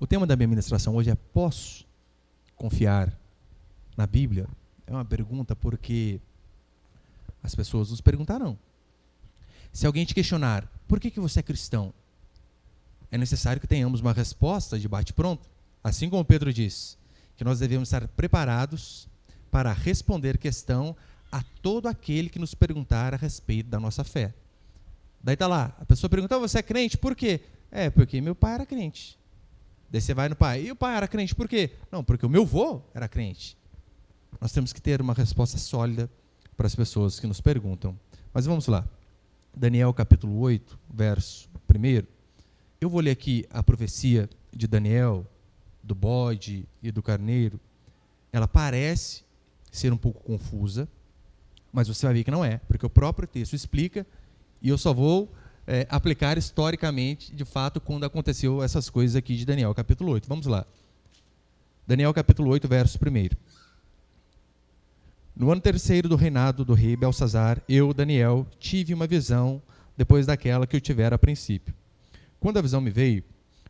O tema da minha ministração hoje é: posso confiar na Bíblia? É uma pergunta porque as pessoas nos perguntarão. Se alguém te questionar, por que você é cristão? É necessário que tenhamos uma resposta de bate-pronto. Assim como Pedro diz, que nós devemos estar preparados para responder questão a todo aquele que nos perguntar a respeito da nossa fé. Daí está lá, a pessoa pergunta: você é crente? Por quê? Porque meu pai era crente. Daí você vai no pai: e o pai era crente por quê? Não, porque o meu avô era crente. Nós temos que ter uma resposta sólida para as pessoas que nos perguntam. Mas vamos lá. Daniel capítulo 8, verso 1. Eu vou ler aqui a profecia de Daniel, do bode e do carneiro. Ela parece ser um pouco confusa, mas você vai ver que não é, porque o próprio texto explica, e eu só vou aplicar historicamente, de fato, quando aconteceu essas coisas aqui de Daniel capítulo 8. Vamos lá. Daniel capítulo 8, verso 1. No ano 3º do reinado do rei Belsazar, eu, Daniel, tive uma visão depois daquela que eu tivera a princípio. Quando a visão me veio,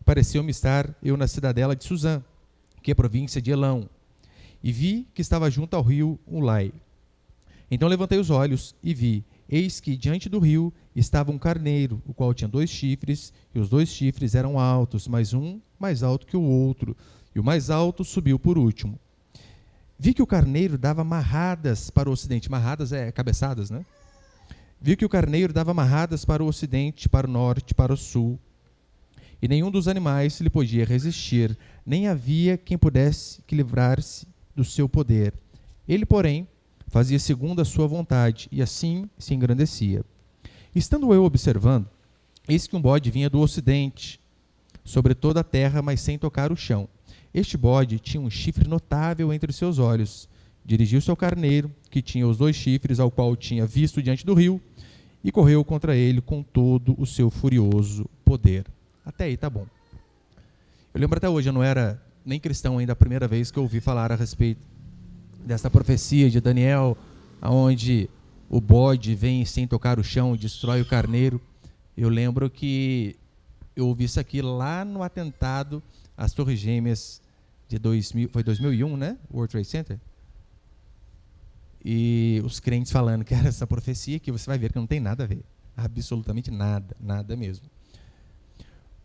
pareceu-me estar eu na cidadela de Suzã, que é província de Elão, e vi que estava junto ao rio Ulai. Então levantei os olhos e vi, eis que diante do rio estava um carneiro, o qual tinha 2 chifres, e os 2 chifres eram altos, mas um mais alto que o outro, e o mais alto subiu por último. Vi que o carneiro dava marradas para o ocidente. Marradas é cabeçadas, né? Vi que o carneiro dava marradas para o ocidente, para o norte, para o sul. E nenhum dos animais lhe podia resistir, nem havia quem pudesse que livrar-se do seu poder. Ele, porém, fazia segundo a sua vontade, e assim se engrandecia. Estando eu observando, eis que um bode vinha do ocidente, sobre toda a terra, mas sem tocar o chão. Este bode tinha um chifre notável entre os seus olhos. Dirigiu-se ao carneiro, que tinha os 2 chifres, ao qual tinha visto diante do rio, e correu contra ele com todo o seu furioso poder. Até aí tá bom. Eu lembro até hoje, eu não era nem cristão ainda a primeira vez que eu ouvi falar a respeito dessa profecia de Daniel, onde o bode vem sem tocar o chão e destrói o carneiro. Eu lembro que eu ouvi isso aqui lá no atentado às Torres Gêmeas de 2001, né? World Trade Center. E os crentes falando que era essa profecia, que você vai ver que não tem nada a ver. Absolutamente nada, nada mesmo.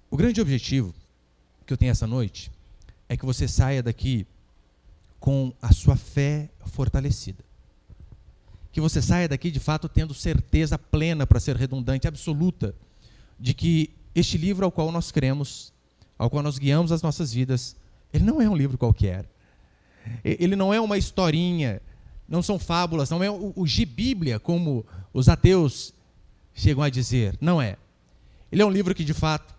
O grande objetivo que eu tenho essa noite é que você saia daqui com a sua fé fortalecida. Que você saia daqui, de fato, tendo certeza plena, para ser redundante, absoluta, de que este livro ao qual nós cremos, ao qual nós guiamos as nossas vidas, ele não é um livro qualquer. Ele não é uma historinha, não são fábulas, não é o Gibíblia, como os ateus chegam a dizer. Não é. Ele é um livro que, de fato,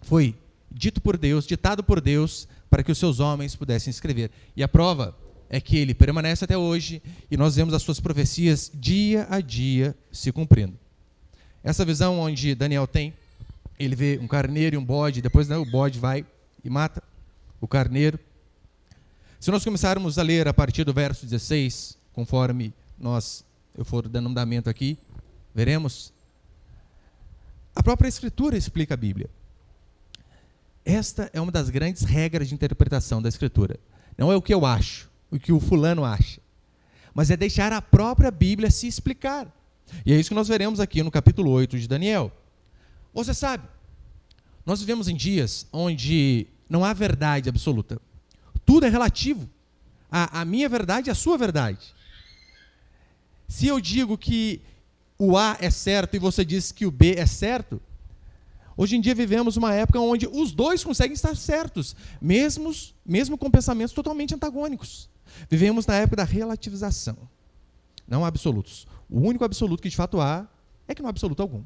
foi dito por Deus, ditado por Deus, para que os seus homens pudessem escrever. E a prova é que ele permanece até hoje, e nós vemos as suas profecias dia a dia se cumprindo. Essa visão onde Daniel tem, ele vê um carneiro e um bode, depois o bode vai e mata o carneiro. Se nós começarmos a ler a partir do verso 16, conforme eu for dando andamento aqui, veremos, a própria Escritura explica a Bíblia. Esta é uma das grandes regras de interpretação da Escritura. Não é o que eu acho, o que o fulano acha, mas é deixar a própria Bíblia se explicar. E é isso que nós veremos aqui no capítulo 8 de Daniel. Você sabe, nós vivemos em dias onde não há verdade absoluta. Tudo é relativo. A minha verdade e a sua verdade. Se eu digo que o A é certo e você diz que o B é certo, hoje em dia vivemos uma época onde os dois conseguem estar certos, mesmo com pensamentos totalmente antagônicos. Vivemos na época da relativização, não há absolutos. O único absoluto que de fato há é que não há absoluto algum.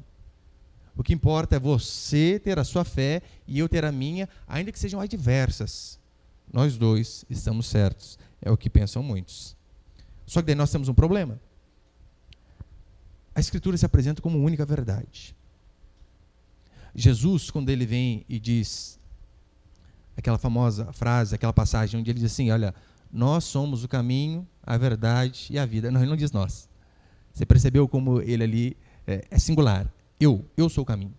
O que importa é você ter a sua fé e eu ter a minha, ainda que sejam adversas. Nós dois estamos certos, é o que pensam muitos. Só que daí nós temos um problema. A Escritura se apresenta como única verdade. Jesus, quando ele vem e diz aquela famosa frase, aquela passagem onde ele diz assim, olha, nós somos o caminho, a verdade e a vida. Não, ele não diz nós. Você percebeu como ele ali é singular. Eu sou o caminho.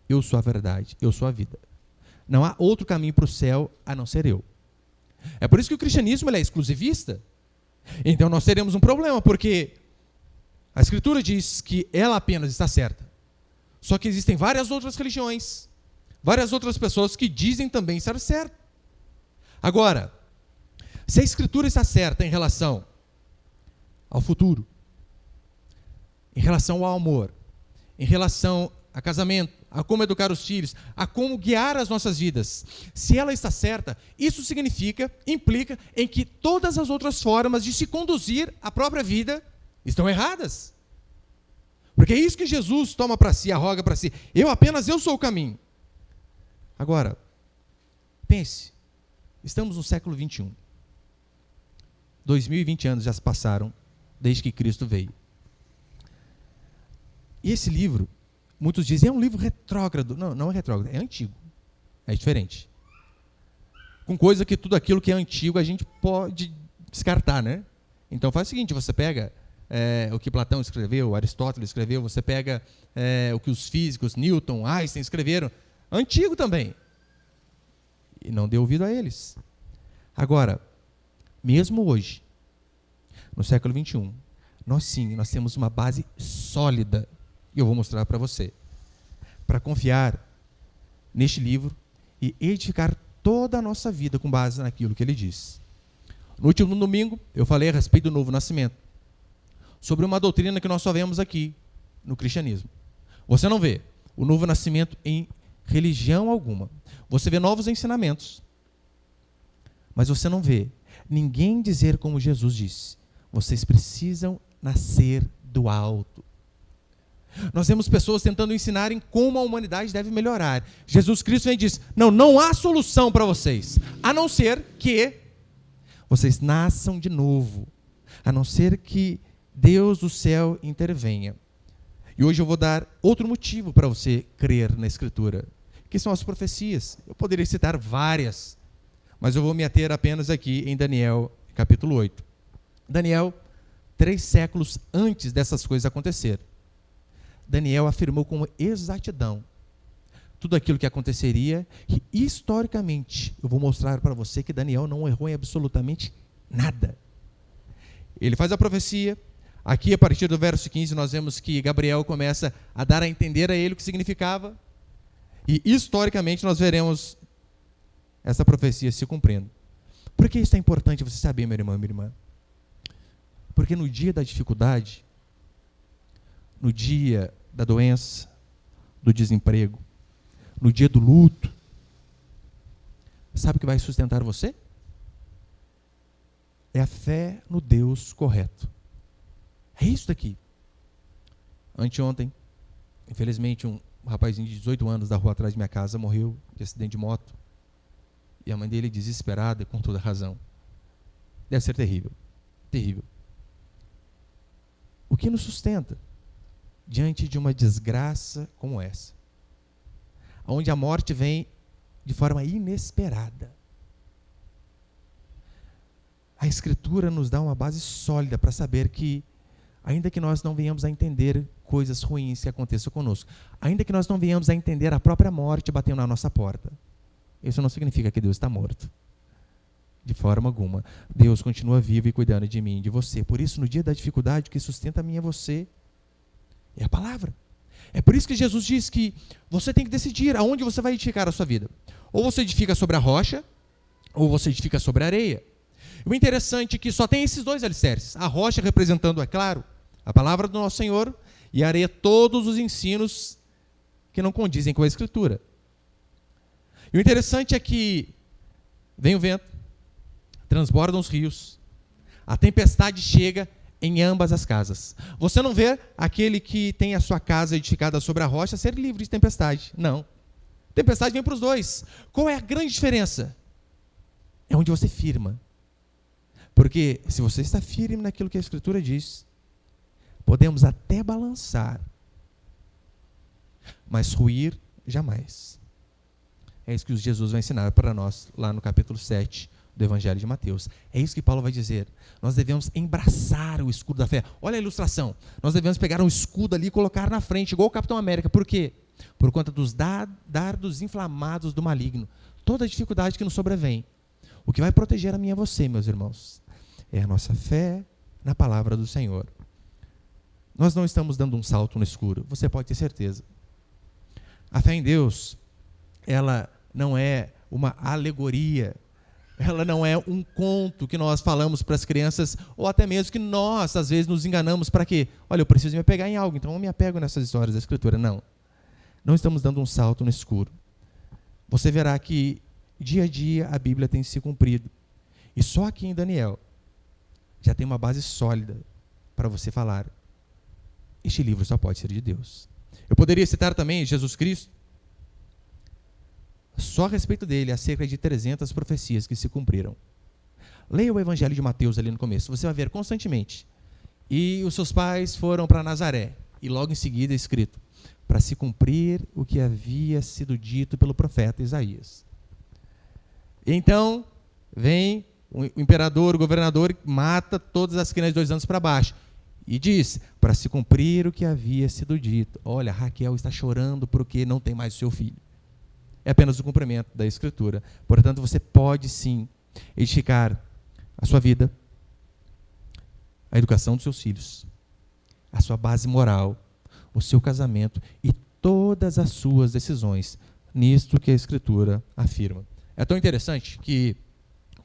Eu sou a verdade. Eu sou a vida. Não há outro caminho para o céu a não ser eu. É por isso que o cristianismo ele é exclusivista. Então nós teremos um problema, porque a Escritura diz que ela apenas está certa. Só que existem várias outras religiões, várias outras pessoas que dizem também estar certo. Agora, se a Escritura está certa em relação ao futuro, em relação ao amor, em relação a casamento, a como educar os filhos, a como guiar as nossas vidas, se ela está certa, isso implica em que todas as outras formas de se conduzir a própria vida estão erradas. Porque é isso que Jesus toma para si, arroga para si. Eu sou o caminho. Agora, pense, estamos no século 21. 2020 anos já se passaram desde que Cristo veio. E esse livro, muitos dizem, é um livro retrógrado. Não, não é retrógrado, é antigo. É diferente. Com coisa que tudo aquilo que é antigo a gente pode descartar, né? Então faz o seguinte, você pega o que Platão escreveu, Aristóteles escreveu, você pega o que os físicos, Newton, Einstein escreveram, antigo também. E não deu ouvido a eles. Agora, mesmo hoje, no século 21, nós temos uma base sólida, e eu vou mostrar para você, para confiar neste livro e edificar toda a nossa vida com base naquilo que ele diz. No último domingo, eu falei a respeito do novo nascimento, sobre uma doutrina que nós só vemos aqui, no cristianismo. Você não vê o novo nascimento em religião alguma. Você vê novos ensinamentos, mas você não vê ninguém dizer como Jesus disse, vocês precisam nascer do alto. Nós vemos pessoas tentando ensinarem como a humanidade deve melhorar. Jesus Cristo vem e diz, não há solução para vocês, a não ser que vocês nasçam de novo, a não ser que Deus do céu intervenha. E hoje eu vou dar outro motivo para você crer na Escritura, que são as profecias. Eu poderia citar várias, mas eu vou me ater apenas aqui em Daniel, capítulo 8. Daniel, 3 séculos antes dessas coisas acontecerem, Daniel afirmou com exatidão tudo aquilo que aconteceria, e historicamente, eu vou mostrar para você que Daniel não errou em absolutamente nada. Ele faz a profecia, aqui a partir do verso 15 nós vemos que Gabriel começa a dar a entender a ele o que significava, e historicamente nós veremos essa profecia se cumprindo. Por que isso é importante você saber, meu irmão e minha irmã? Porque no dia da dificuldade, no dia da doença, do desemprego, no dia do luto, sabe o que vai sustentar você? É a fé no Deus correto. É isso daqui. Anteontem, infelizmente, um rapazinho de 18 anos da rua atrás de minha casa morreu de acidente de moto. E a mãe dele, desesperada, com toda razão. Deve ser terrível. Terrível. O que nos sustenta diante de uma desgraça como essa? Onde a morte vem de forma inesperada. A Escritura nos dá uma base sólida para saber que, ainda que nós não venhamos a entender coisas ruins que aconteçam conosco, ainda que nós não venhamos a entender a própria morte batendo na nossa porta, isso não significa que Deus está morto. De forma alguma. Deus continua vivo e cuidando de mim e de você. Por isso, no dia da dificuldade, o que sustenta a mim e a você é a palavra. É por isso que Jesus diz que você tem que decidir aonde você vai edificar a sua vida. Ou você edifica sobre a rocha, ou você edifica sobre a areia. O interessante é que só tem esses dois alicerces. A rocha representando, é claro, a palavra do nosso Senhor, e a areia todos os ensinos que não condizem com a Escritura. E o interessante é que vem o vento, transbordam os rios, a tempestade chega em ambas as casas. Você não vê aquele que tem a sua casa edificada sobre a rocha ser livre de tempestade. Não. Tempestade vem para os dois. Qual é a grande diferença? É onde você firma. Porque se você está firme naquilo que a Escritura diz, podemos até balançar, mas ruir jamais. É isso que Jesus vai ensinar para nós lá no capítulo 7 do Evangelho de Mateus. É isso que Paulo vai dizer. Nós devemos embraçar o escudo da fé. Olha a ilustração. Nós devemos pegar um escudo ali e colocar na frente, igual o Capitão América. Por quê? por conta dos dardos inflamados do maligno, toda a dificuldade que nos sobrevém. O que vai proteger a mim e a você, meus irmãos, é a nossa fé na palavra do Senhor. Nós não estamos dando um salto no escuro, você pode ter certeza. A fé em Deus, ela não é uma alegoria, ela não é um conto que nós falamos para as crianças, ou até mesmo que nós, às vezes, nos enganamos para quê? Olha, eu preciso me apegar em algo, então eu me apego nessas histórias da Escritura. Não. Não estamos dando um salto no escuro. Você verá que, dia a dia, a Bíblia tem se cumprido. E só aqui em Daniel, já tem uma base sólida para você falar: este livro só pode ser de Deus. Eu poderia citar também Jesus Cristo. Só a respeito dele, há cerca de 300 profecias que se cumpriram. Leia o Evangelho de Mateus ali no começo, você vai ver constantemente. E os seus pais foram para Nazaré, e logo em seguida é escrito: para se cumprir o que havia sido dito pelo profeta Isaías. Então, vem o imperador, o governador, mata todas as crianças de 2 anos para baixo. E diz, para se cumprir o que havia sido dito. Olha, Raquel está chorando porque não tem mais o seu filho. É apenas o cumprimento da Escritura. Portanto, você pode sim edificar a sua vida, a educação dos seus filhos, a sua base moral, o seu casamento e todas as suas decisões, nisto que a Escritura afirma. É tão interessante que,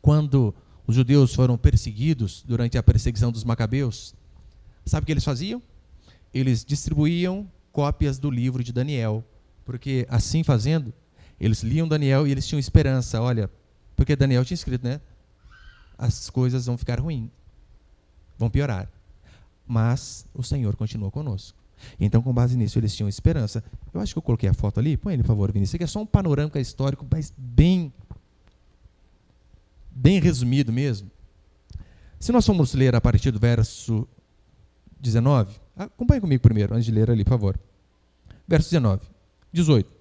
quando os judeus foram perseguidos durante a perseguição dos Macabeus, sabe o que eles faziam? Eles distribuíam cópias do livro de Daniel, porque assim fazendo, eles liam Daniel e eles tinham esperança. Olha, porque Daniel tinha escrito, né? As coisas vão ficar ruins, vão piorar. Mas o Senhor continua conosco. Então, com base nisso, eles tinham esperança. Eu acho que eu coloquei a foto ali. Põe ele, por favor, Vinícius. Isso aqui é só um panorâmico histórico, mas bem resumido mesmo. Se nós formos ler a partir do verso 19, acompanhe comigo primeiro, antes de ler ali, por favor. Verso 19, 18.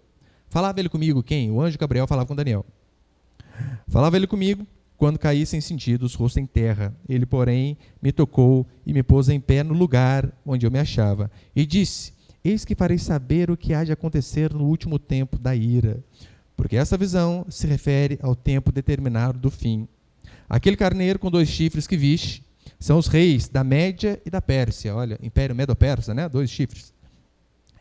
Falava ele comigo, quem? O anjo Gabriel falava com Daniel. Falava ele comigo quando caí sem sentidos, rosto em terra. Ele, porém, me tocou e me pôs em pé no lugar onde eu me achava. E disse: eis que farei saber o que há de acontecer no último tempo da ira. Porque essa visão se refere ao tempo determinado do fim. Aquele carneiro com 2 chifres que viste são os reis da Média e da Pérsia. Olha, Império Medo-Persa, né? 2 chifres.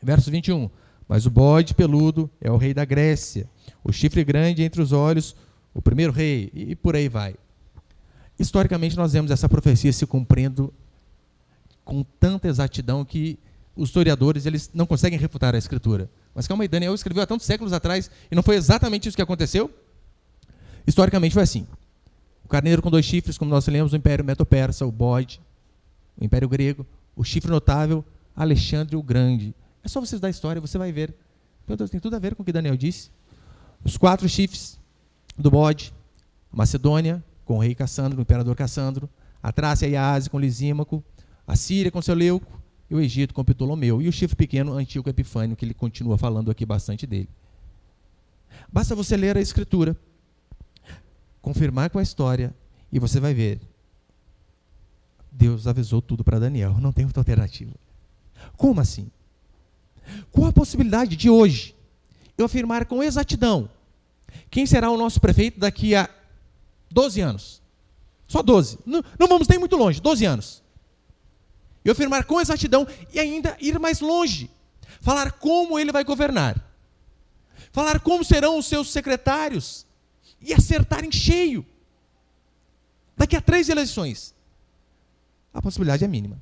Verso 21. Mas o bode peludo é o rei da Grécia. O chifre grande entre os olhos, o primeiro rei. E por aí vai. Historicamente, nós vemos essa profecia se cumprindo com tanta exatidão que os historiadores eles não conseguem refutar a Escritura. Mas calma aí, Daniel escreveu há tantos séculos atrás e não foi exatamente isso que aconteceu? Historicamente foi assim. O carneiro com 2 chifres, como nós lemos, o Império Medo-Persa, o bode, o Império Grego, o chifre notável, Alexandre o Grande. É só você estudar a história, você vai ver. Meu Deus, tem tudo a ver com o que Daniel disse. Os 4 chifres do bode, a Macedônia, com o rei Cassandro, o imperador Cassandro, a Trácia e a Ásia com Lisímaco, a Síria com Seleuco, e o Egito com Ptolomeu. E o chifre pequeno, Antíoco Epifânio, que ele continua falando aqui bastante dele. Basta você ler a Escritura, confirmar com a história, e você vai ver. Deus avisou tudo para Daniel, não tem outra alternativa. Como assim? Qual a possibilidade de hoje eu afirmar com exatidão quem será o nosso prefeito daqui a 12 anos? Só 12. Não vamos nem muito longe, 12 anos. Eu afirmar com exatidão e ainda ir mais longe. Falar como ele vai governar. Falar como serão os seus secretários. E acertar em cheio. Daqui a 3 eleições. A possibilidade é mínima.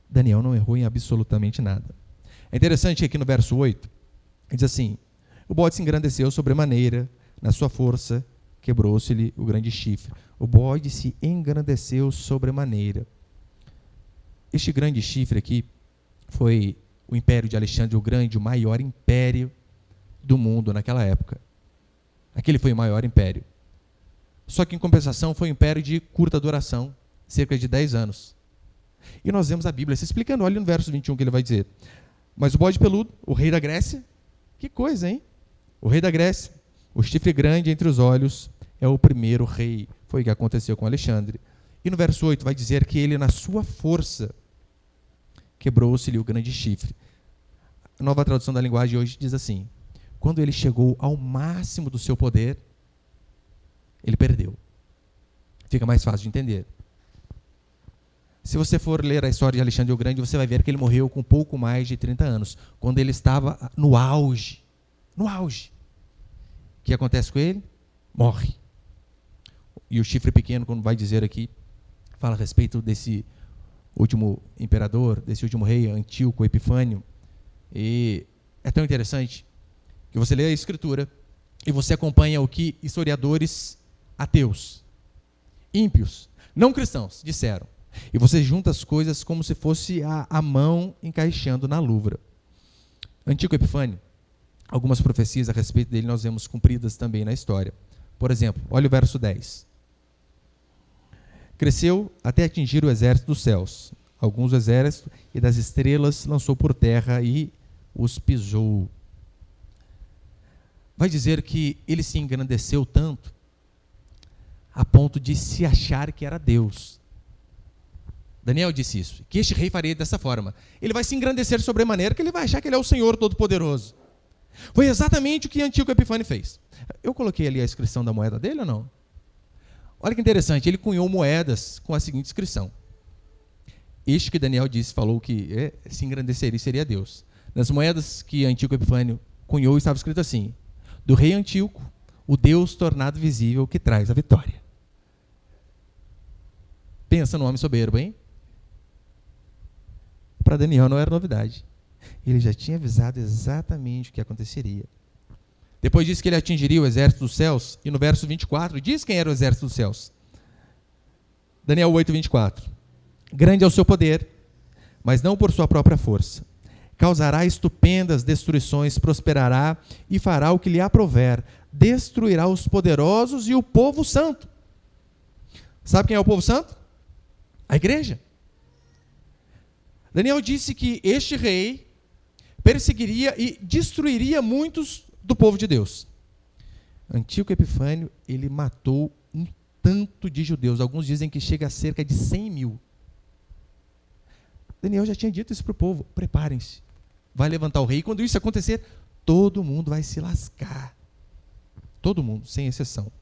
Daniel não errou em absolutamente nada. É interessante que aqui no verso 8, ele diz assim: o bode se engrandeceu sobremaneira, na sua força quebrou-se-lhe o grande chifre. O bode se engrandeceu sobremaneira. Este grande chifre aqui foi o império de Alexandre o Grande, o maior império do mundo naquela época. Aquele foi o maior império. Só que, em compensação, foi um império de curta duração, cerca de 10 anos. E nós vemos a Bíblia se explicando. Olha no verso 21 que ele vai dizer: mas o bode peludo, o rei da Grécia, que coisa, hein? O rei da Grécia, o chifre grande entre os olhos, é o primeiro rei. Foi o que aconteceu com Alexandre. E no verso 8 vai dizer que ele, na sua força, quebrou-se-lhe o grande chifre. Nova Tradução da Linguagem hoje diz assim: quando ele chegou ao máximo do seu poder, ele perdeu. Fica mais fácil de entender. Se você for ler a história de Alexandre o Grande, você vai ver que ele morreu com pouco mais de 30 anos, quando ele estava no auge. No auge. O que acontece com ele? Morre. E o Chifre Pequeno, quando vai dizer aqui, fala a respeito desse último imperador, desse último rei, Antíoco Epifânio. E é tão interessante que você lê a Escritura e você acompanha o que historiadores ateus, ímpios, não cristãos, disseram. E você junta as coisas como se fosse a mão encaixando na luva. Antíoco Epifânio, algumas profecias a respeito dele nós vemos cumpridas também na história. Por exemplo, olha o verso 10. Cresceu até atingir o exército dos céus. Alguns do exército e das estrelas lançou por terra e os pisou. Vai dizer que ele se engrandeceu tanto a ponto de se achar que era Deus. Daniel disse isso, que este rei faria dessa forma. Ele vai se engrandecer sobremaneira que ele vai achar que ele é o Senhor Todo-Poderoso. Foi exatamente o que Antíoco Epifânio fez. Eu coloquei ali a inscrição da moeda dele ou não? Olha que interessante, ele cunhou moedas com a seguinte inscrição. Este que Daniel disse, falou que se engrandeceria seria Deus. Nas moedas que Antíoco Epifânio cunhou estava escrito assim: do rei Antíoco, o Deus tornado visível que traz a vitória. Pensa no homem soberbo, hein? Para Daniel não era novidade. Ele já tinha avisado exatamente o que aconteceria. Depois disse que ele atingiria o exército dos céus, e no verso 24 diz quem era o exército dos céus. Daniel 8, 24. Grande é o seu poder, mas não por sua própria força. Causará estupendas destruições, prosperará e fará o que lhe aprouver. Destruirá os poderosos e o povo santo. Sabe quem é o povo santo? A igreja. Daniel disse que este rei perseguiria e destruiria muitos do povo de Deus. Antíoco Epifânio, ele matou um tanto de judeus. Alguns dizem que chega a cerca de 100 mil. Daniel já tinha dito isso para o povo: preparem-se, vai levantar o rei, e quando isso acontecer, todo mundo vai se lascar. Todo mundo, sem exceção.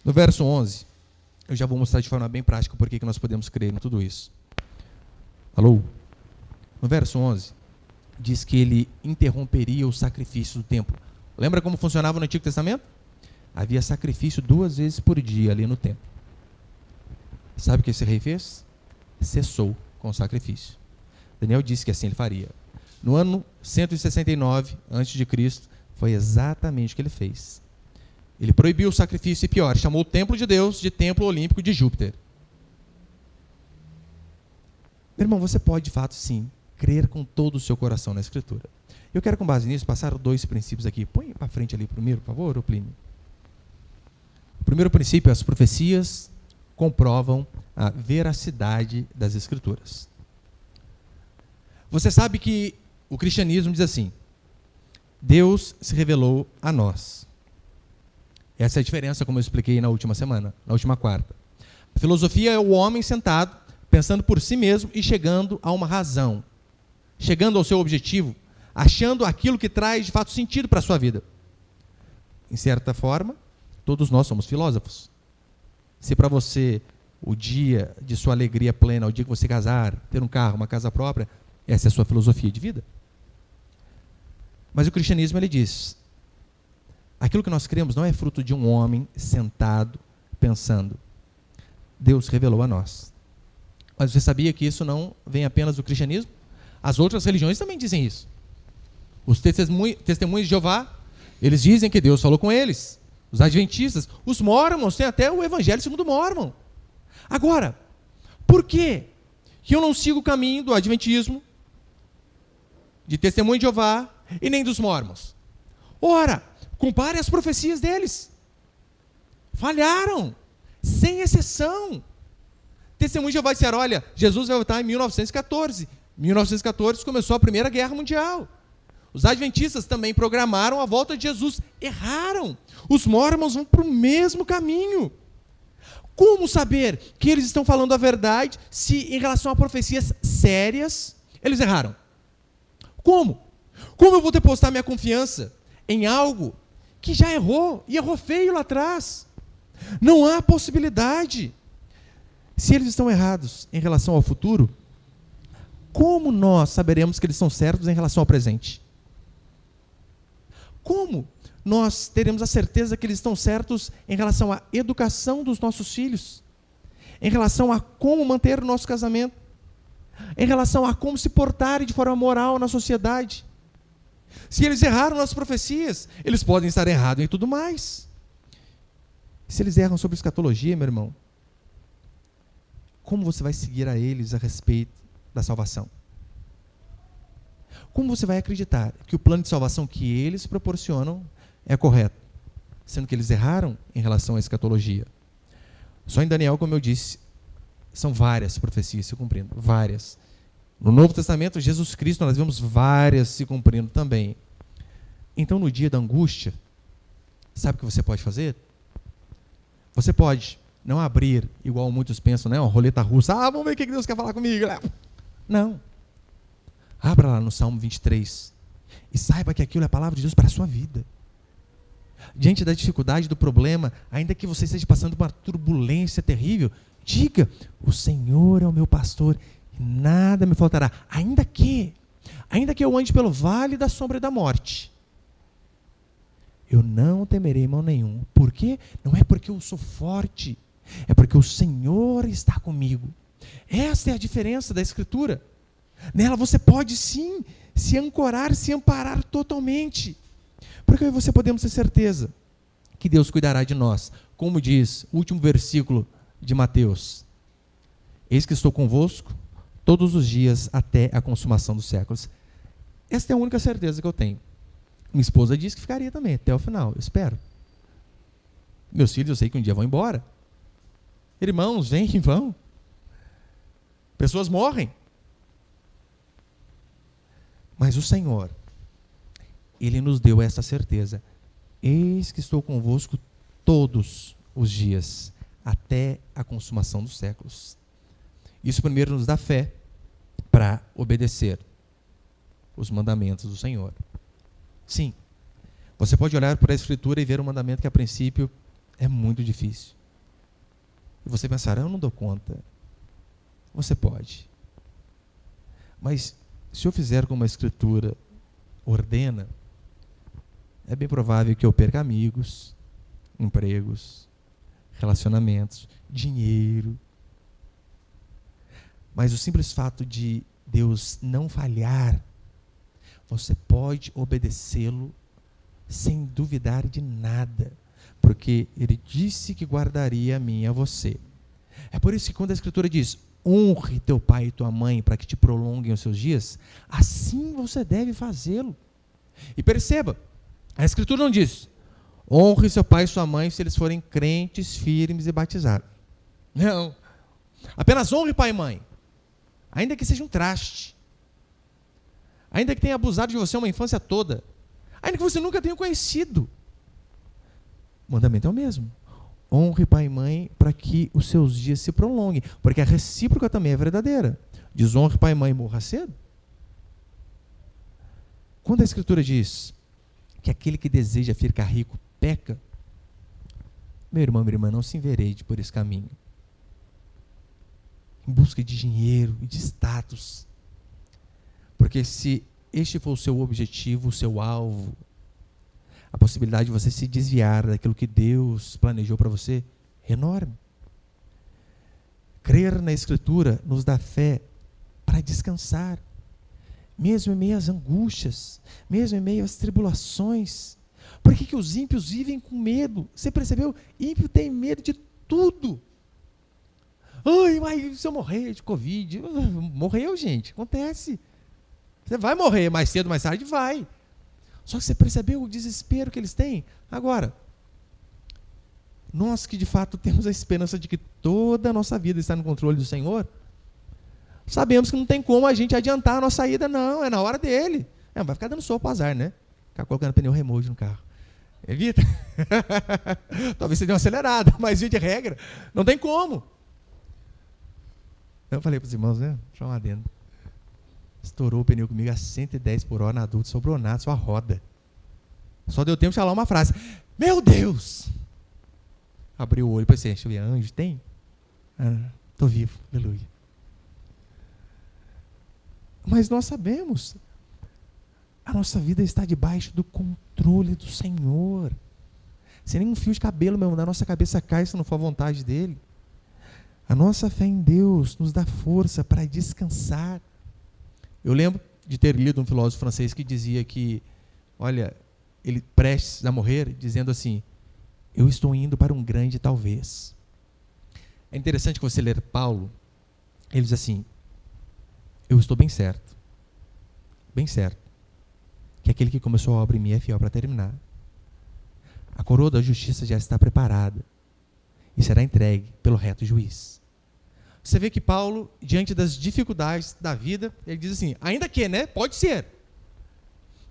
No verso 11, eu já vou mostrar de forma bem prática por que nós podemos crer em tudo isso. Alô? No verso 11, diz que ele interromperia o sacrifício do templo. Lembra como funcionava no Antigo Testamento? Havia sacrifício 2 vezes por dia ali no templo. Sabe o que esse rei fez? Cessou com o sacrifício. Daniel disse que assim ele faria. No ano 169 a.C., foi exatamente o que ele fez. Ele proibiu o sacrifício e, pior, chamou o templo de Deus de templo olímpico de Júpiter. Meu irmão, você pode, de fato, sim, crer com todo o seu coração na Escritura. Eu quero, com base nisso, passar 2 princípios aqui. Põe para frente ali primeiro, por favor, Plínio. O primeiro princípio é: as profecias comprovam a veracidade das Escrituras. Você sabe que o cristianismo diz assim: Deus se revelou a nós. Essa é a diferença, como eu expliquei na última semana, na última quarta. A filosofia é o homem sentado, pensando por si mesmo e chegando a uma razão, chegando ao seu objetivo, achando aquilo que traz de fato sentido para a sua vida. Em certa forma, todos nós somos filósofos. Se para você o dia de sua alegria plena, o dia que você casar, ter um carro, uma casa própria, essa é a sua filosofia de vida. Mas o cristianismo, ele diz: aquilo que nós cremos não é fruto de um homem sentado pensando. Deus revelou a nós. Mas você sabia que isso não vem apenas do cristianismo? As outras religiões também dizem isso. Os testemunhos de Jeová, eles dizem que Deus falou com eles. Os adventistas, os mórmons, tem até o Evangelho segundo o Mórmon. Agora, por que eu não sigo o caminho do adventismo, de testemunho de Jeová e nem dos mórmons? Ora, compare as profecias deles. Falharam, sem exceção. Testemunho de Jeová disseram: olha, Jesus vai voltar em 1914. 1914 começou a Primeira Guerra Mundial. Os adventistas também programaram a volta de Jesus. Erraram. Os mórmons vão para o mesmo caminho. Como saber que eles estão falando a verdade se, em relação a profecias sérias, eles erraram? Como? Como eu vou depositar minha confiança em algo que já errou, e errou feio lá atrás? Não há possibilidade. Se eles estão errados em relação ao futuro, como nós saberemos que eles estão certos em relação ao presente? Como nós teremos a certeza que eles estão certos em relação à educação dos nossos filhos? Em relação a como manter o nosso casamento? Em relação a como se portarem de forma moral na sociedade? Se eles erraram nas profecias, eles podem estar errados em tudo mais. Se eles erram sobre escatologia, meu irmão, como você vai seguir a eles a respeito da salvação? Como você vai acreditar que o plano de salvação que eles proporcionam é correto, sendo que eles erraram em relação à escatologia? Só em Daniel, como eu disse, são várias profecias se cumprindo, várias. No Novo Testamento, Jesus Cristo, nós vemos várias se cumprindo também. Então, no dia da angústia, sabe o que você pode fazer? Você pode não abrir, igual muitos pensam, né, uma roleta russa. Vamos ver o que Deus quer falar comigo. Não. Abra lá no Salmo 23 e saiba que aquilo é a palavra de Deus para a sua vida. Diante da dificuldade, do problema, ainda que você esteja passando por uma turbulência terrível, diga: o Senhor é o meu pastor e nada me faltará. Ainda que eu ande pelo vale da sombra da morte, eu não temerei mal nenhum. Por quê? Não é porque eu sou forte, é porque o Senhor está comigo. Essa é a diferença da Escritura. Nela você pode sim se ancorar, se amparar totalmente. Porque aí você podemos ter certeza que Deus cuidará de nós. Como diz o último versículo de Mateus: eis que estou convosco todos os dias até a consumação dos séculos. Esta é a única certeza que eu tenho. Minha esposa disse que ficaria também até o final, eu espero. Meus filhos eu sei que um dia vão embora. Irmãos, vêm e vão. Pessoas morrem. Mas o Senhor, Ele nos deu essa certeza. Eis que estou convosco todos os dias, até a consumação dos séculos. Isso primeiro nos dá fé para obedecer os mandamentos do Senhor. Sim, você pode olhar para a Escritura e ver um mandamento que a princípio é muito difícil. E você pensar: eu não dou conta. Você pode. Mas se eu fizer como a Escritura ordena, é bem provável que eu perca amigos, empregos, relacionamentos, dinheiro. Mas o simples fato de Deus não falhar, você pode obedecê-lo sem duvidar de nada, porque Ele disse que guardaria a mim e a você. É por isso que quando a Escritura diz: honre teu pai e tua mãe para que te prolonguem os seus dias, assim você deve fazê-lo. E perceba, a Escritura não diz: honre seu pai e sua mãe se eles forem crentes, firmes e batizados. Não. Apenas honre pai e mãe, ainda que seja um traste, ainda que tenha abusado de você uma infância toda, ainda que você nunca tenha conhecido. O mandamento é o mesmo. Honre pai e mãe para que os seus dias se prolonguem, porque a recíproca também é verdadeira. Desonre pai e mãe e morra cedo. Quando a Escritura diz que aquele que deseja ficar rico peca, meu irmão, minha irmã, não se envereide por esse caminho, em busca de dinheiro e de status. Porque se este for o seu objetivo, o seu alvo, a possibilidade de você se desviar daquilo que Deus planejou para você é enorme. Crer na Escritura nos dá fé para descansar, mesmo em meio às angústias, mesmo em meio às tribulações. Por que os ímpios vivem com medo? Você percebeu? Ímpio tem medo de tudo. Ai, mas se eu morrer de Covid? Morreu, gente, acontece. Você vai morrer mais cedo, mais tarde, vai. Só que você percebeu o desespero que eles têm? Agora, nós que de fato temos a esperança de que toda a nossa vida está no controle do Senhor, sabemos que não tem como a gente adiantar a nossa ida, não, é na hora dele. Vai ficar dando sopa, azar, né? Ficar colocando pneu remote no carro. Evita. Talvez você dê uma acelerada, mas via de regra, não tem como. Eu falei para os irmãos, né? Deixa eu adendo. Estourou o pneu comigo a 110 por hora na adulta, sobrou nada, só a roda. Só deu tempo de falar uma frase. Meu Deus! Abri o olho e pensei, deixa eu ver, anjo, tem? Estou vivo, aleluia. Mas nós sabemos, a nossa vida está debaixo do controle do Senhor. Se nenhum fio de cabelo, meu irmão, da nossa cabeça cai se não for a vontade dEle. A nossa fé em Deus nos dá força para descansar. Eu lembro de ter lido um filósofo francês que dizia que, olha, ele prestes a morrer, dizendo assim, eu estou indo para um grande talvez. É interessante que você ler Paulo, ele diz assim, eu estou bem certo, que aquele que começou a obra em mim é fiel para terminar. A coroa da justiça já está preparada e será entregue pelo reto juiz. Você vê que Paulo, diante das dificuldades da vida, ele diz assim, ainda que, né? Pode ser.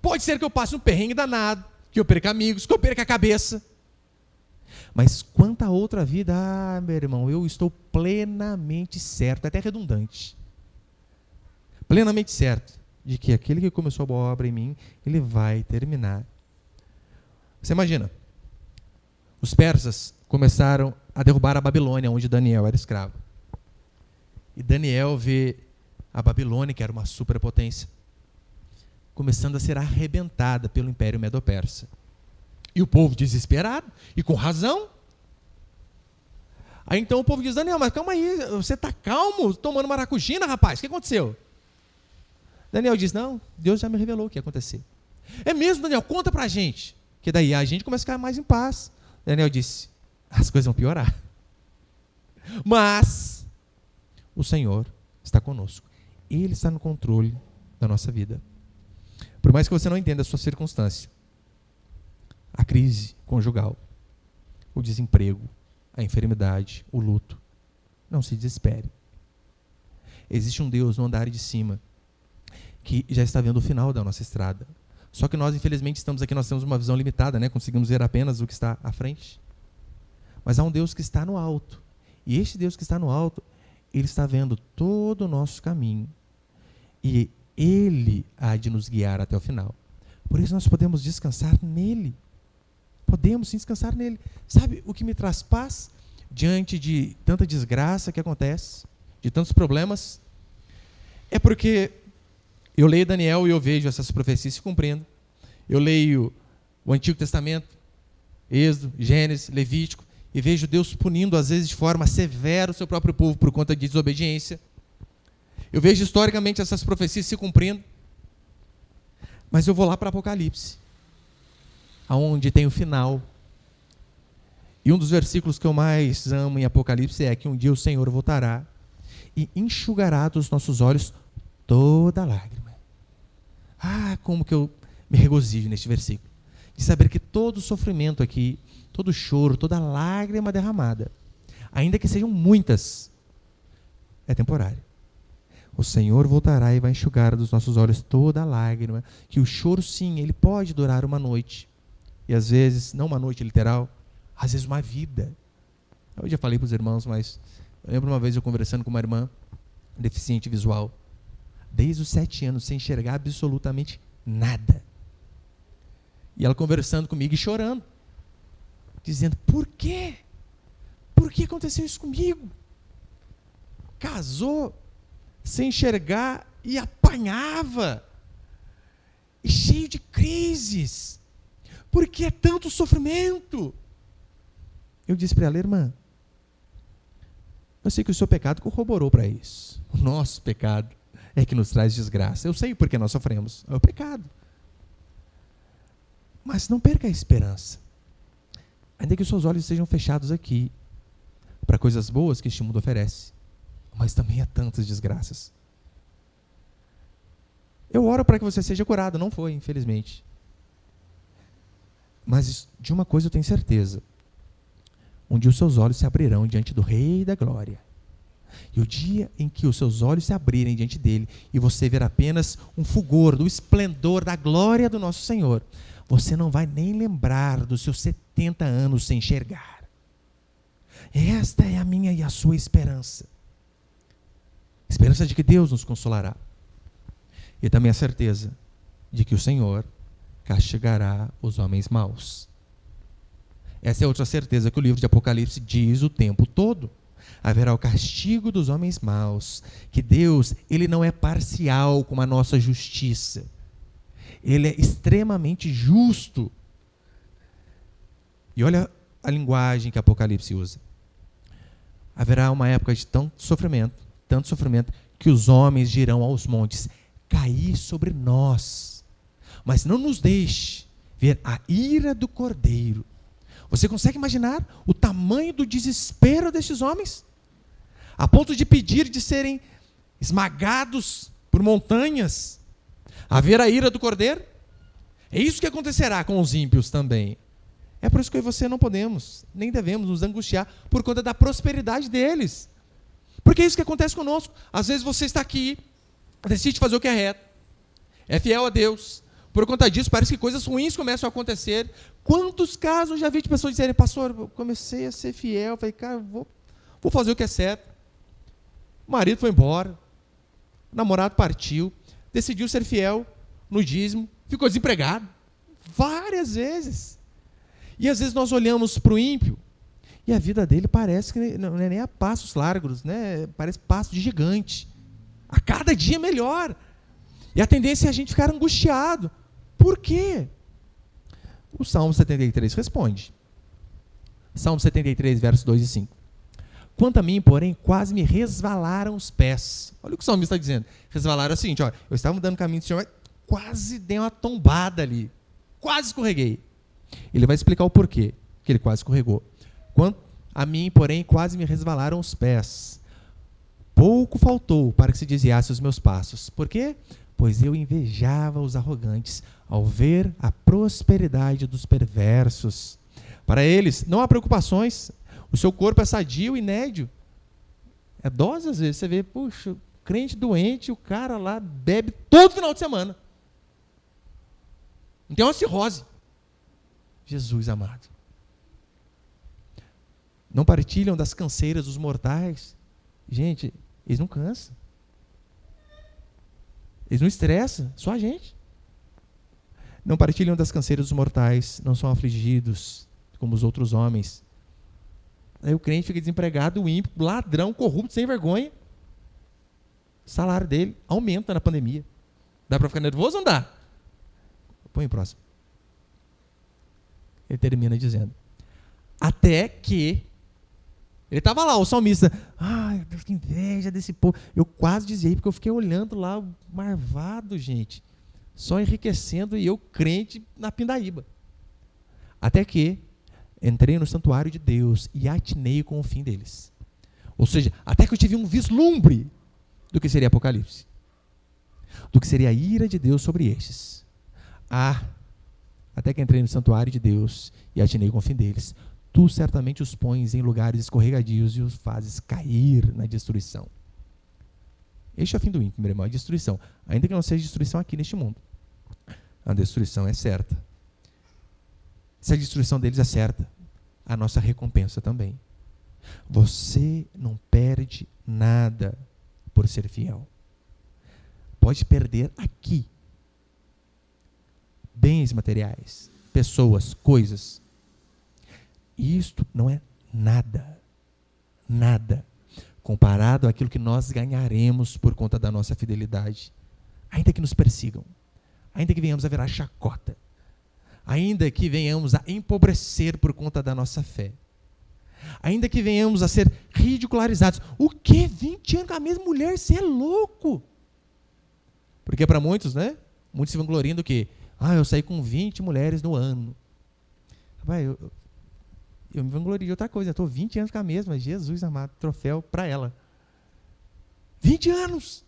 Pode ser que eu passe um perrengue danado, que eu perca amigos, que eu perca a cabeça. Mas quanto à outra vida, meu irmão, eu estou plenamente certo, até redundante. Plenamente certo de que aquele que começou a boa obra em mim, ele vai terminar. Você imagina, os persas começaram a derrubar a Babilônia, onde Daniel era escravo. E Daniel vê a Babilônia, que era uma superpotência, começando a ser arrebentada pelo Império Medo-Persa. E o povo desesperado, e com razão. Aí então o povo diz, Daniel, mas calma aí, você está calmo, tomando maracujina, rapaz, o que aconteceu? Daniel diz, não, Deus já me revelou o que ia acontecer. É mesmo, Daniel, conta pra gente. Que daí a gente começa a ficar mais em paz. Daniel disse, as coisas vão piorar. Mas o Senhor está conosco. Ele está no controle da nossa vida. Por mais que você não entenda a sua circunstância, a crise conjugal, o desemprego, a enfermidade, o luto, não se desespere. Existe um Deus no andar de cima que já está vendo o final da nossa estrada. Só que nós, infelizmente, estamos aqui, nós temos uma visão limitada, né? Conseguimos ver apenas o que está à frente. Mas há um Deus que está no alto. E este Deus que está no alto, Ele está vendo todo o nosso caminho. E Ele há de nos guiar até o final. Por isso nós podemos descansar nele. Podemos sim descansar nele. Sabe o que me traz paz diante de tanta desgraça que acontece, de tantos problemas? É porque eu leio Daniel e eu vejo essas profecias se cumprindo. Eu leio o Antigo Testamento, Êxodo, Gênesis, Levítico, e vejo Deus punindo, às vezes, de forma severa o seu próprio povo por conta de desobediência. Eu vejo historicamente essas profecias se cumprindo. Mas eu vou lá para Apocalipse, onde tem o final. E um dos versículos que eu mais amo em Apocalipse é que um dia o Senhor voltará e enxugará dos nossos olhos toda lágrima. Ah, como que eu me regozijo neste versículo. De saber que todo sofrimento aqui, todo choro, toda lágrima derramada, ainda que sejam muitas, é temporário. O Senhor voltará e vai enxugar dos nossos olhos toda lágrima, que o choro, sim, ele pode durar uma noite. E às vezes, não uma noite literal, às vezes uma vida. Eu já falei para os irmãos, mas eu lembro uma vez eu conversando com uma irmã deficiente visual, desde os 7 anos, sem enxergar absolutamente nada. E ela conversando comigo e chorando, dizendo, por quê? Por que aconteceu isso comigo? Casou sem enxergar e apanhava, e cheio de crises. Por que é tanto sofrimento? Eu disse para ela, irmã, eu sei que o seu pecado corroborou para isso. O nosso pecado é que nos traz desgraça. Eu sei porque nós sofremos, é o pecado. Mas não perca a esperança. Ainda que os seus olhos sejam fechados aqui, para coisas boas que este mundo oferece, mas também há tantas desgraças. Eu oro para que você seja curado, não foi, infelizmente. Mas de uma coisa eu tenho certeza. Um dia os seus olhos se abrirão diante do Rei da Glória. E o dia em que os seus olhos se abrirem diante dele e você ver apenas um fulgor do esplendor da glória do nosso Senhor, você não vai nem lembrar dos seus 70 anos sem enxergar. Esta é a minha e a sua esperança. Esperança de que Deus nos consolará. E também a certeza de que o Senhor castigará os homens maus. Essa é outra certeza que o livro de Apocalipse diz o tempo todo. Haverá o castigo dos homens maus, que Deus, ele não é parcial com a nossa justiça. Ele é extremamente justo. E olha a linguagem que Apocalipse usa. Haverá uma época de tanto sofrimento, que os homens dirão aos montes: caí sobre nós, mas não nos deixe ver a ira do Cordeiro. Você consegue imaginar o tamanho do desespero destes homens? A ponto de pedir de serem esmagados por montanhas, a ver a ira do Cordeiro? É isso que acontecerá com os ímpios também. É por isso que eu e você não podemos, nem devemos nos angustiar por conta da prosperidade deles. Porque é isso que acontece conosco. Às vezes você está aqui, decide fazer o que é reto, é fiel a Deus. Por conta disso, parece que coisas ruins começam a acontecer. Quantos casos eu já vi de pessoas dizerem: pastor, eu comecei a ser fiel, falei, cara, vou fazer o que é certo. O marido foi embora, o namorado partiu, decidiu ser fiel no dízimo, ficou desempregado. Várias vezes. E às vezes nós olhamos para o ímpio e a vida dele parece que não é nem a passos largos, né? Parece passo de gigante. A cada dia melhor. E a tendência é a gente ficar angustiado. Por quê? O Salmo 73 responde. Salmo 73, versos 2 e 5. Quanto a mim, porém, quase me resvalaram os pés. Olha o que o salmista está dizendo. Resvalaram é o seguinte: ó, eu estava andando no caminho do Senhor, mas quase dei uma tombada ali. Quase escorreguei. Ele vai explicar o porquê que ele quase escorregou. Quanto a mim, porém, quase me resvalaram os pés. Pouco faltou para que se desviasse os meus passos. Por quê? Pois eu invejava os arrogantes ao ver a prosperidade dos perversos. Para eles, não há preocupações. O seu corpo é sadio e nédio. É dose, às vezes. Você vê, puxa, crente doente, o cara lá bebe todo final de semana. Não tem uma cirrose. Jesus amado. Não partilham das canseiras dos mortais. Gente, eles não cansam. Eles não estressam, só a gente. Não partilham das canseiras dos mortais, não são afligidos como os outros homens. Aí o crente fica desempregado, o ímpio, ladrão, corrupto, sem vergonha. O salário dele aumenta na pandemia. Dá para ficar nervoso ou não dá? Põe o próximo. Ele termina dizendo: até que... Ele estava lá, o salmista. Ai, Deus, que inveja desse povo. Eu quase dizia, porque eu fiquei olhando lá, marvado, gente. Só enriquecendo, e eu crente na pindaíba. Até que entrei no santuário de Deus e atinei com o fim deles. Ou seja, até que eu tive um vislumbre do que seria Apocalipse. Do que seria a ira de Deus sobre estes. Até que entrei no santuário de Deus e atinei com o fim deles. Tu certamente os pões em lugares escorregadios e os fazes cair na destruição. Este é o fim do ímpio, meu irmão, a destruição. Ainda que não seja destruição aqui neste mundo. A destruição é certa. Se a destruição deles é certa, a nossa recompensa também. Você não perde nada por ser fiel. Pode perder aqui. Bens materiais, pessoas, coisas. Isto não é nada, nada, comparado àquilo que nós ganharemos por conta da nossa fidelidade. Ainda que nos persigam, ainda que venhamos a virar chacota, ainda que venhamos a empobrecer por conta da nossa fé, ainda que venhamos a ser ridicularizados. O quê? 20 anos com a mesma mulher? Você é louco! Porque para muitos, né? Muitos se vangloriam do que? Eu saí com 20 mulheres no ano. Rapaz, eu me vanglorio de outra coisa. Eu estou 20 anos com a mesma. Jesus amado, troféu para ela. 20 anos!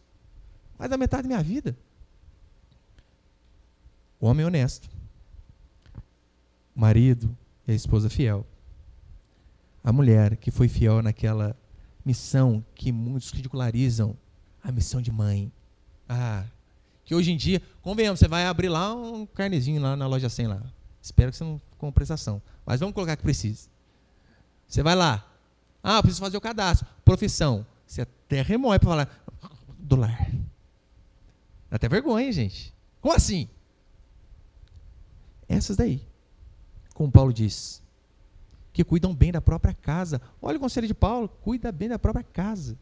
Mais da metade da minha vida. O homem honesto. O marido e a esposa fiel. A mulher que foi fiel naquela missão que muitos ridicularizam. A missão de mãe. Que hoje em dia, convenhamos, você vai abrir lá um carnezinho lá na loja 100 lá. Espero que você não compre prestação. Mas vamos colocar que precisa. Você vai lá. Preciso fazer o cadastro. Profissão. Você até remói para falar do lar. Dá até vergonha, gente. Como assim? Essas daí, como Paulo diz, que cuidam bem da própria casa. Olha o conselho de Paulo, cuida bem da própria casa.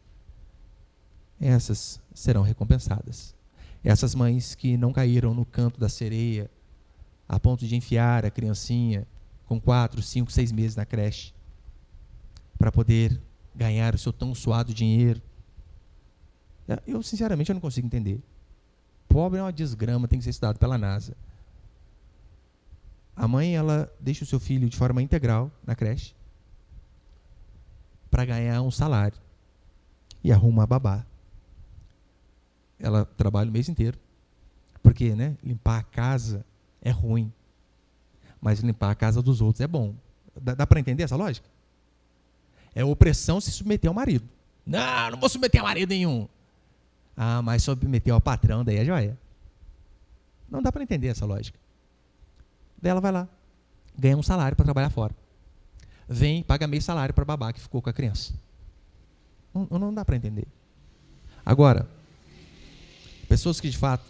Essas serão recompensadas. Essas mães que não caíram no canto da sereia, a ponto de enfiar a criancinha com 4, 5, 6 meses na creche, para poder ganhar o seu tão suado dinheiro. Eu, sinceramente, eu não consigo entender. Pobre é uma desgrama, tem que ser estudado pela NASA. A mãe, ela deixa o seu filho de forma integral na creche para ganhar um salário e arruma uma babá. Ela trabalha o mês inteiro, porque, né, limpar a casa é ruim, mas limpar a casa dos outros é bom. Dá para entender essa lógica? É opressão se submeter ao marido. Não vou submeter a marido nenhum. Ah, mas submeter ao patrão, daí é joia. Não dá para entender essa lógica. Daí ela vai lá, ganha um salário para trabalhar fora. Vem, paga meio salário para babá que ficou com a criança. Não dá para entender. Agora, pessoas que de fato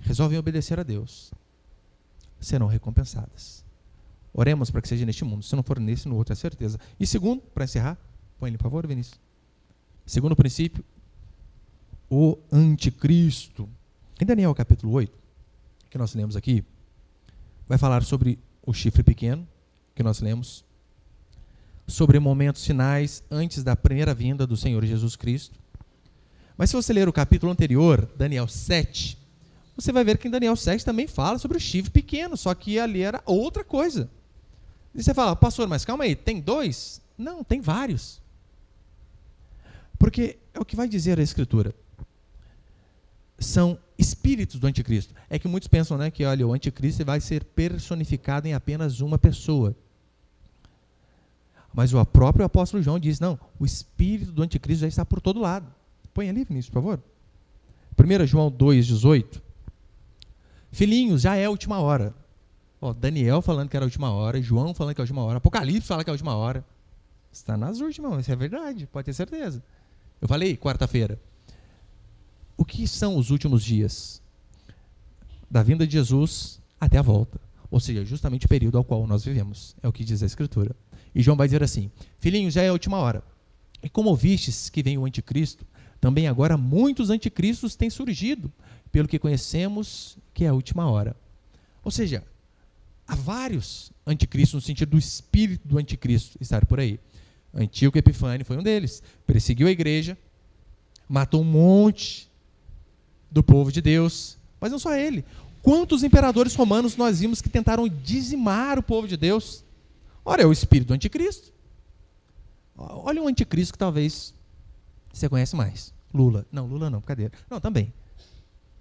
resolvem obedecer a Deus serão recompensadas. Oremos para que seja neste mundo. Se não for nesse, no outro, é certeza. E segundo, para encerrar, põe ele, por favor, Vinícius. Segundo princípio, o anticristo. Em Daniel capítulo 8, que nós lemos aqui, vai falar sobre o chifre pequeno, que nós lemos, sobre momentos finais antes da primeira vinda do Senhor Jesus Cristo. Mas se você ler o capítulo anterior, Daniel 7, você vai ver que em Daniel 7 também fala sobre o chifre pequeno, só que ali era outra coisa. E você fala, pastor, mas calma aí, tem 2? Não, tem vários. Porque é o que vai dizer a Escritura. São espíritos do anticristo. É que muitos pensam, né, que olha, o anticristo vai ser personificado em apenas uma pessoa. Mas o próprio apóstolo João diz, não, o espírito do anticristo já está por todo lado. Põe ali, Vinícius, por favor. 1 João 2,18. Filhinhos, já é a última hora. Daniel falando que era a última hora, João falando que é a última hora, Apocalipse fala que é a última hora. Está nas últimas, isso é verdade, pode ter certeza. Eu falei quarta-feira. O que são os últimos dias? Da vinda de Jesus até a volta. Ou seja, justamente o período ao qual nós vivemos. É o que diz a Escritura. E João vai dizer assim, filhinhos, já é a última hora. E como ouvistes que vem o anticristo, também agora muitos anticristos têm surgido, pelo que conhecemos que é a última hora. Ou seja, há vários anticristos, no sentido do espírito do anticristo estar por aí. Antíoco Epifânio foi um deles. Perseguiu a igreja, matou um monte do povo de Deus, mas não só ele. Quantos imperadores romanos nós vimos que tentaram dizimar o povo de Deus? Ora, é o espírito do anticristo. Olha um anticristo que talvez você conhece mais. Lula. Não, Lula não, brincadeira. Não, também.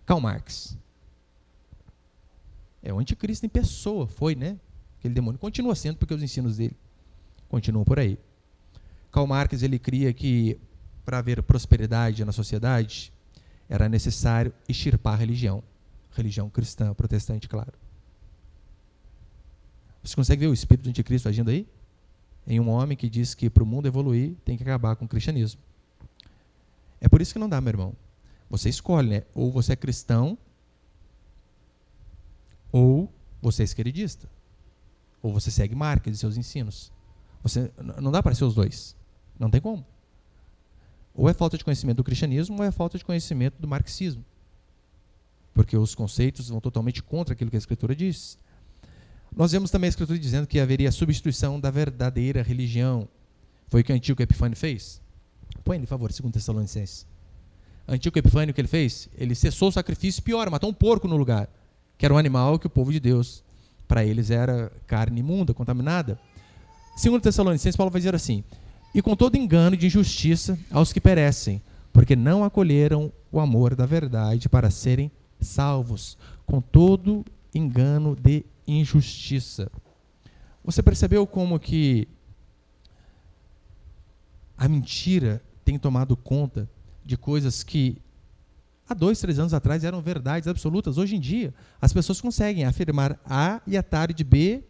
Karl Marx. É o anticristo em pessoa, foi, né? Aquele demônio continua sendo, porque os ensinos dele continuam por aí. Karl Marx, ele cria que para haver prosperidade na sociedade, era necessário extirpar a religião. Religião cristã, protestante, claro. Você consegue ver o espírito do anticristo agindo aí? Em um homem que diz que para o mundo evoluir, tem que acabar com o cristianismo. É por isso que não dá, meu irmão. Você escolhe, né? Ou você é cristão, ou você é esquerdista. Ou você segue Marx e seus ensinos. Não dá para ser os dois. Não tem como. Ou é falta de conhecimento do cristianismo, ou é falta de conhecimento do marxismo. Porque os conceitos vão totalmente contra aquilo que a Escritura diz. Nós vemos também a Escritura dizendo que haveria a substituição da verdadeira religião. Foi o que Antíoco Epifânio fez. Põe, por favor, 2 Tessalonicenses. Antíoco Epifânio, o que ele fez? Ele cessou o sacrifício, pior, matou um porco no lugar, que era um animal que o povo de Deus, para eles, era carne imunda, contaminada. 2 Tessalonicenses, Paulo vai dizer assim, e com todo engano de injustiça aos que perecem, porque não acolheram o amor da verdade para serem salvos, com todo engano de injustiça. Você percebeu como que a mentira tem tomado conta de coisas que há 2, 3 anos atrás eram verdades absolutas? Hoje em dia, as pessoas conseguem afirmar A e a tarde B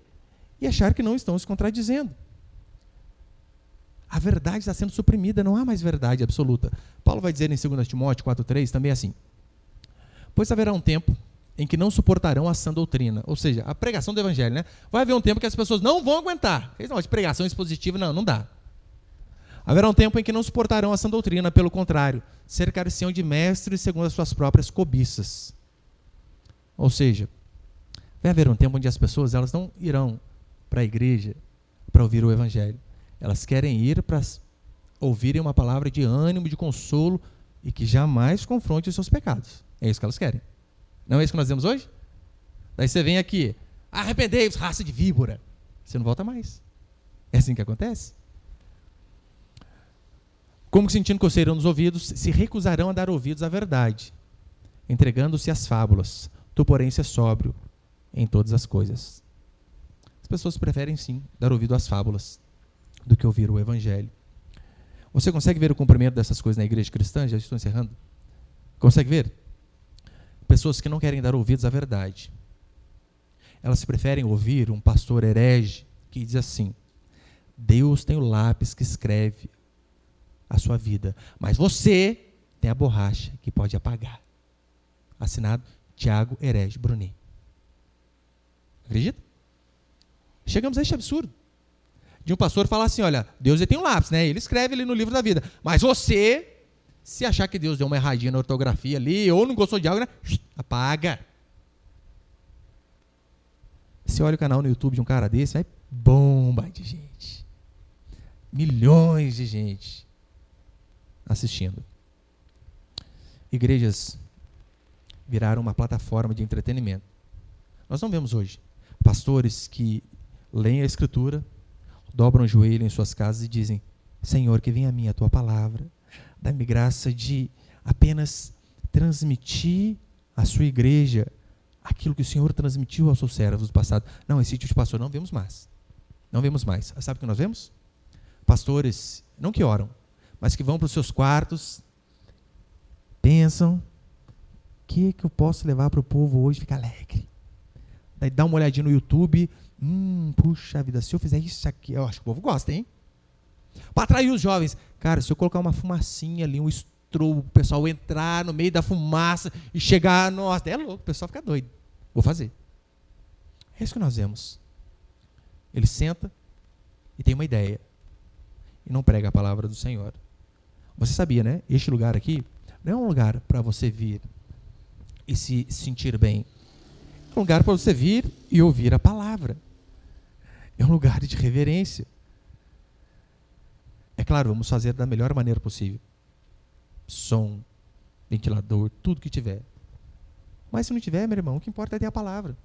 e achar que não estão se contradizendo. A verdade está sendo suprimida, não há mais verdade absoluta. Paulo vai dizer em 2 Timóteo 4,3 também assim, Pois haverá um tempo em que não suportarão a sã doutrina, ou seja, a pregação do evangelho, né? Vai haver um tempo que as pessoas não vão aguentar. Esse negócio de pregação expositiva, não dá. Haverá um tempo em que não suportarão a sã doutrina, pelo contrário, cercar-se-ão de mestres segundo as suas próprias cobiças. Ou seja, vai haver um tempo onde as pessoas elas não irão para a igreja para ouvir o evangelho. Elas querem ir para ouvirem uma palavra de ânimo, de consolo e que jamais confronte os seus pecados. É isso que elas querem. Não é isso que nós vemos hoje? Daí você vem aqui, arrependei-vos, raça de víbora. Você não volta mais. É assim que acontece. Como que sentindo coceira nos ouvidos, se recusarão a dar ouvidos à verdade, entregando-se às fábulas. Tu, porém, se é sóbrio em todas as coisas. As pessoas preferem, sim, dar ouvido às fábulas do que ouvir o evangelho. Você consegue ver o cumprimento dessas coisas na igreja cristã? Já estou encerrando. Consegue ver? Pessoas que não querem dar ouvidos à verdade. Elas preferem ouvir um pastor herege que diz assim: Deus tem o lápis que escreve a sua vida, mas você tem a borracha que pode apagar. Assinado Tiago Herege Bruni. Acredita? Chegamos a este absurdo de um pastor falar assim: olha, Deus tem um lápis, né? Ele escreve ali no livro da vida, mas você, se achar que Deus deu uma erradinha na ortografia ali, ou não gostou de algo, né? Apaga. Você olha o canal no YouTube de um cara desse, vai bomba de gente. Milhões de gente assistindo. Igrejas viraram uma plataforma de entretenimento. Nós não vemos hoje pastores que leem a Escritura, dobram o joelho em suas casas e dizem: Senhor, que venha a mim a tua palavra, dá-me graça de apenas transmitir à sua igreja aquilo que o Senhor transmitiu aos seus servos do passado. Não, esse tipo de pastor não vemos mais. Não vemos mais. Sabe o que nós vemos? Pastores, não que oram, mas que vão para os seus quartos, pensam: o que eu posso levar para o povo hoje ficar alegre? Daí dá uma olhadinha no YouTube, puxa vida, se eu fizer isso aqui, eu acho que o povo gosta, hein? Para atrair os jovens. Cara, se eu colocar uma fumacinha ali, um estrobo, o pessoal entrar no meio da fumaça e chegar, nossa, é louco, o pessoal fica doido. Vou fazer. É isso que nós vemos. Ele senta e tem uma ideia. E não prega a palavra do Senhor. Você sabia, né? Este lugar aqui não é um lugar para você vir e se sentir bem. É um lugar para você vir e ouvir a palavra. É um lugar de reverência. É claro, vamos fazer da melhor maneira possível. Som, ventilador, tudo que tiver. Mas se não tiver, meu irmão, o que importa é ter a palavra.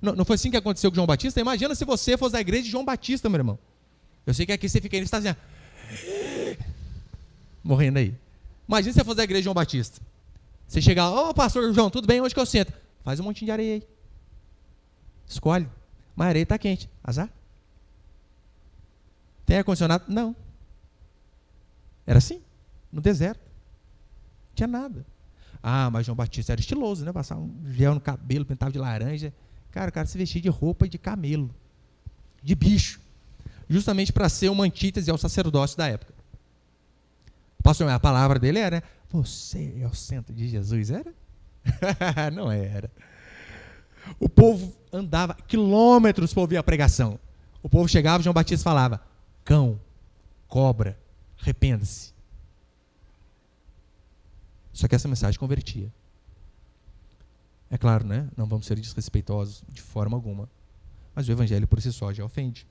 Não foi assim que aconteceu com João Batista? Imagina se você fosse da igreja de João Batista, meu irmão. Eu sei que aqui você fica aí, você está assim, morrendo aí. Imagina se você fosse da igreja de João Batista. Você chegar, pastor João, tudo bem? Onde que eu sento? Faz um montinho de areia aí. Escolhe. Mas a areia está quente. Azar. Tem ar-condicionado? Não. Era assim, no deserto. Não tinha nada. Mas João Batista era estiloso, né? Passar um gel no cabelo, pintava de laranja. Cara, o cara se vestia de roupa de camelo, de bicho, justamente para ser uma antítese ao sacerdócio da época. Pastor, a palavra dele era, né? Você é o centro de Jesus, era? Não era. O povo andava quilômetros para ouvir a pregação. O povo chegava e João Batista falava: cão, cobra, arrependa-se. Só que essa mensagem convertia. É claro, né? Não vamos ser desrespeitosos de forma alguma. Mas o evangelho por si só já ofende.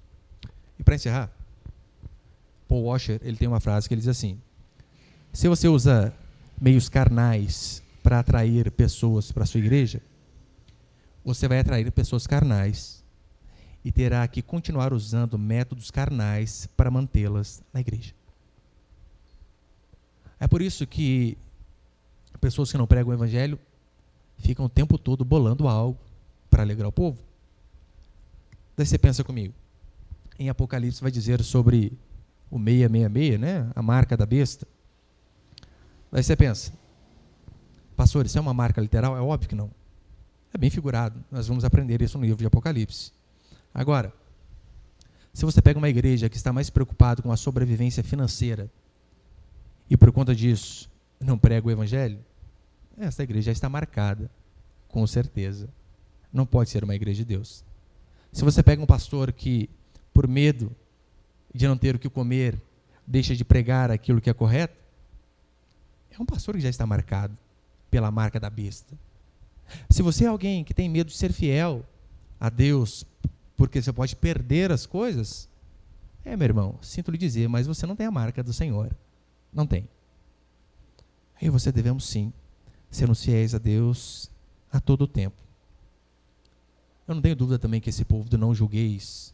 E para encerrar, Paul Washer, ele tem uma frase que ele diz assim: se você usa meios carnais para atrair pessoas para a sua igreja, você vai atrair pessoas carnais e terá que continuar usando métodos carnais para mantê-las na igreja. É por isso que pessoas que não pregam o evangelho ficam o tempo todo bolando algo para alegrar o povo. Daí você pensa comigo, em Apocalipse vai dizer sobre o 666, né? A marca da besta. Daí você pensa, pastor, isso é uma marca literal? É óbvio que não. É bem figurado, nós vamos aprender isso no livro de Apocalipse. Agora, se você pega uma igreja que está mais preocupada com a sobrevivência financeira e por conta disso não prega o evangelho, essa igreja já está marcada, com certeza. Não pode ser uma igreja de Deus. Se você pega um pastor que, por medo de não ter o que comer, deixa de pregar aquilo que é correto, é um pastor que já está marcado pela marca da besta. Se você é alguém que tem medo de ser fiel a Deus, porque você pode perder as coisas, meu irmão, sinto lhe dizer, mas você não tem a marca do Senhor. Não tem. E você devemos sim sermos fiéis a Deus a todo o tempo. Eu não tenho dúvida também que esse povo do não julgueis,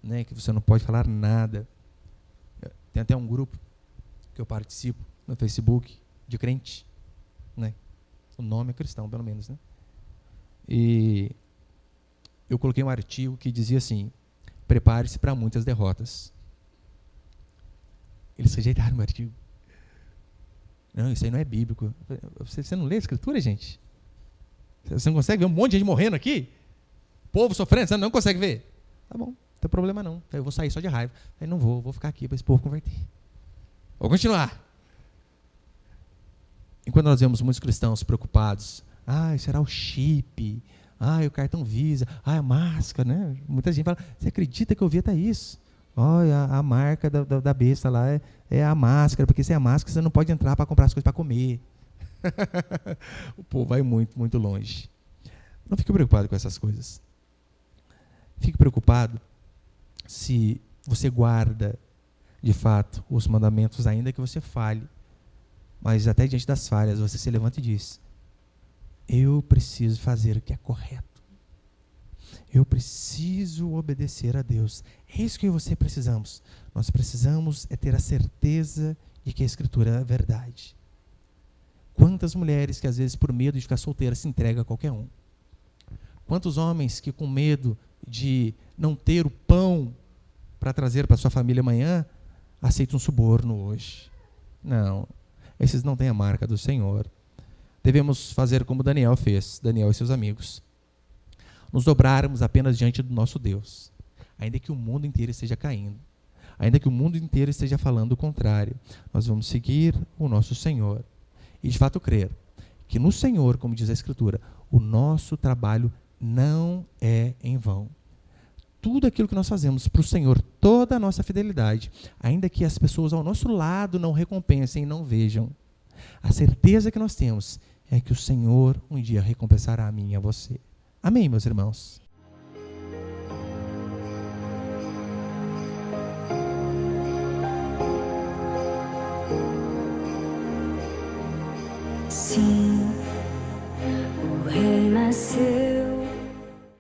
né, que você não pode falar nada. Tem até um grupo que eu participo no Facebook de crente, né? O nome é cristão, pelo menos, né? E eu coloquei um artigo que dizia assim: prepare-se para muitas derrotas. Eles rejeitaram o artigo. Não, isso aí não é bíblico. Você não lê a escritura, gente? Você não consegue ver um monte de gente morrendo aqui? Povo sofrendo, você não consegue ver? Tá bom, não tem problema não. Eu vou sair só de raiva. Aí não vou ficar aqui para esse povo converter. Vou continuar. Enquanto nós vemos muitos cristãos preocupados, será o chip, o cartão Visa, a máscara, né? Muita gente fala, você acredita que eu vi até isso? Olha, a marca da besta lá é a máscara, porque sem a máscara você não pode entrar para comprar as coisas para comer. O povo vai muito, muito longe. Não fique preocupado com essas coisas. Fique preocupado se você guarda, de fato, os mandamentos, ainda que você falhe. Mas até diante das falhas, você se levanta e diz: eu preciso fazer o que é correto. Eu preciso obedecer a Deus. É isso que eu e você precisamos. Nós precisamos ter a certeza de que a Escritura é a verdade. Quantas mulheres que às vezes por medo de ficar solteira se entregam a qualquer um. Quantos homens que com medo de não ter o pão para trazer para sua família amanhã, aceitam um suborno hoje. Não, esses não têm a marca do Senhor. Devemos fazer como Daniel fez, Daniel e seus amigos. Nos dobrarmos apenas diante do nosso Deus, ainda que o mundo inteiro esteja caindo, ainda que o mundo inteiro esteja falando o contrário, nós vamos seguir o nosso Senhor e de fato crer que no Senhor, como diz a Escritura, o nosso trabalho não é em vão. Tudo aquilo que nós fazemos para o Senhor, toda a nossa fidelidade, ainda que as pessoas ao nosso lado não recompensem e não vejam, a certeza que nós temos é que o Senhor um dia recompensará a mim e a você. Amém, meus irmãos?